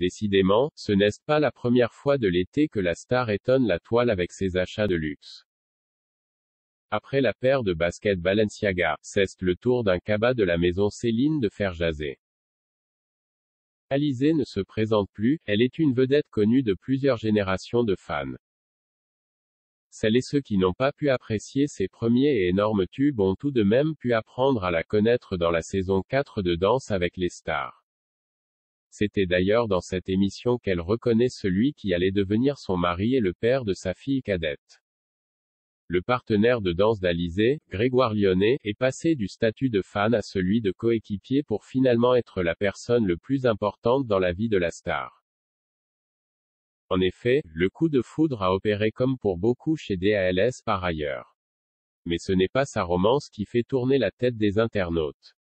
Décidément, ce n'est pas la première fois de l'été que la star étonne la toile avec ses achats de luxe. Après la paire de baskets Balenciaga, c'est le tour d'un cabas de la maison Céline de faire jaser. Alizée ne se présente plus, elle est une vedette connue de plusieurs générations de fans. Celles et ceux qui n'ont pas pu apprécier ses premiers et énormes tubes ont tout de même pu apprendre à la connaître dans la saison 4 de Danse avec les stars. C'était d'ailleurs dans cette émission qu'elle reconnaît celui qui allait devenir son mari et le père de sa fille cadette. Le partenaire de danse d'Alizée, Grégoire Lyonnais, est passé du statut de fan à celui de coéquipier pour finalement être la personne le plus importante dans la vie de la star. En effet, le coup de foudre a opéré comme pour beaucoup chez DALS par ailleurs. Mais ce n'est pas sa romance qui fait tourner la tête des internautes.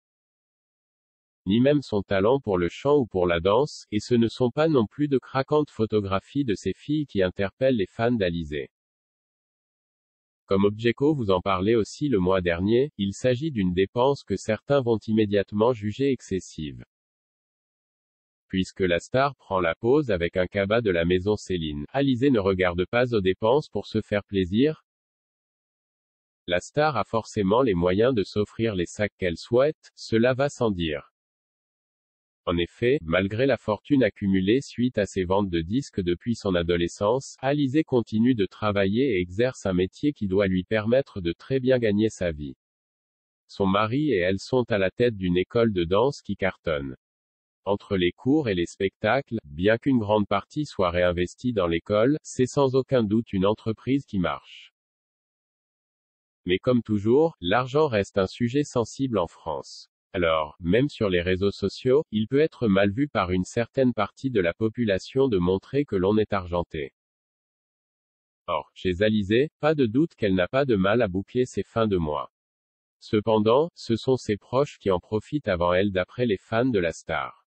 Ni même son talent pour le chant ou pour la danse, et ce ne sont pas non plus de craquantes photographies de ses filles qui interpellent les fans d'Alizée. Comme Objeco vous en parlait aussi le mois dernier, il s'agit d'une dépense que certains vont immédiatement juger excessive. Puisque la star prend la pose avec un cabas de la maison Céline, Alizée ne regarde pas aux dépenses pour se faire plaisir. La star a forcément les moyens de s'offrir les sacs qu'elle souhaite, cela va sans dire. En effet, malgré la fortune accumulée suite à ses ventes de disques depuis son adolescence, Alizée continue de travailler et exerce un métier qui doit lui permettre de très bien gagner sa vie. Son mari et elle sont à la tête d'une école de danse qui cartonne. Entre les cours et les spectacles, bien qu'une grande partie soit réinvestie dans l'école, c'est sans aucun doute une entreprise qui marche. Mais comme toujours, l'argent reste un sujet sensible en France. Alors, même sur les réseaux sociaux, il peut être mal vu par une certaine partie de la population de montrer que l'on est argenté. Or, chez Alizée, pas de doute qu'elle n'a pas de mal à boucler ses fins de mois. Cependant, ce sont ses proches qui en profitent avant elle d'après les fans de la star.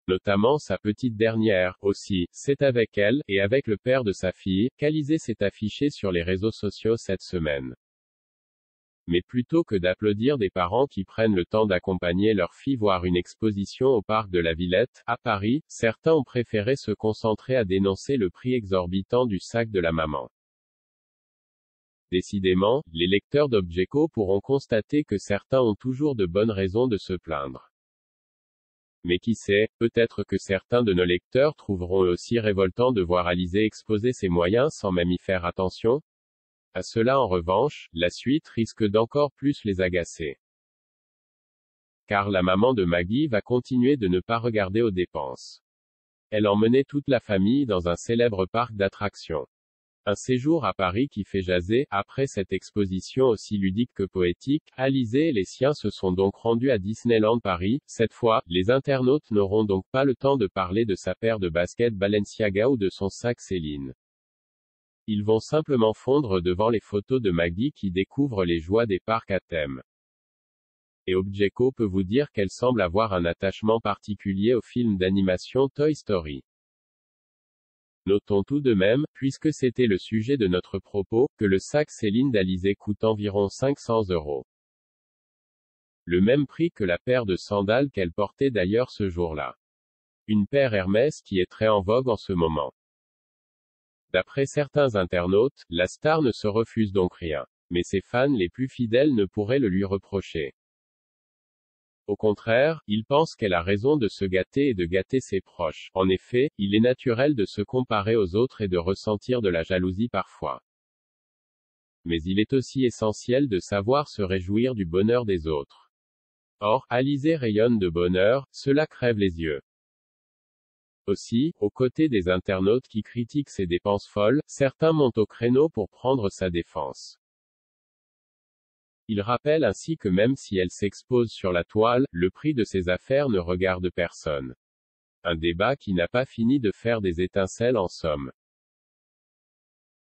Notamment sa petite dernière, aussi, c'est avec elle, et avec le père de sa fille, qu'Alizée s'est affichée sur les réseaux sociaux cette semaine. Mais plutôt que d'applaudir des parents qui prennent le temps d'accompagner leur fille voir une exposition au parc de la Villette, à Paris, certains ont préféré se concentrer à dénoncer le prix exorbitant du sac de la maman. Décidément, les lecteurs d'Objeco pourront constater que certains ont toujours de bonnes raisons de se plaindre. Mais qui sait, peut-être que certains de nos lecteurs trouveront eux aussi révoltant de voir Alizée exposer ses moyens sans même y faire attention. À cela en revanche, la suite risque d'encore plus les agacer. Car la maman de Maggie va continuer de ne pas regarder aux dépenses. Elle emmenait toute la famille dans un célèbre parc d'attractions. Un séjour à Paris qui fait jaser. Après cette exposition aussi ludique que poétique, Alizée et les siens se sont donc rendus à Disneyland Paris. Cette fois, les internautes n'auront donc pas le temps de parler de sa paire de baskets Balenciaga ou de son sac Céline. Ils vont simplement fondre devant les photos de Maggie qui découvre les joies des parcs à thème. Et Objeco peut vous dire qu'elle semble avoir un attachement particulier au film d'animation Toy Story. Notons tout de même, puisque c'était le sujet de notre propos, que le sac Céline d'Alizée coûte environ 500 €. Le même prix que la paire de sandales qu'elle portait d'ailleurs ce jour-là. Une paire Hermès qui est très en vogue en ce moment. D'après certains internautes, la star ne se refuse donc rien. Mais ses fans les plus fidèles ne pourraient le lui reprocher. Au contraire, ils pensent qu'elle a raison de se gâter et de gâter ses proches. En effet, il est naturel de se comparer aux autres et de ressentir de la jalousie parfois. Mais il est aussi essentiel de savoir se réjouir du bonheur des autres. Or, Alizée rayonne de bonheur, cela crève les yeux. Aussi, aux côtés des internautes qui critiquent ses dépenses folles, certains montent au créneau pour prendre sa défense. Il rappelle ainsi que même si elle s'expose sur la toile, le prix de ses affaires ne regarde personne. Un débat qui n'a pas fini de faire des étincelles en somme.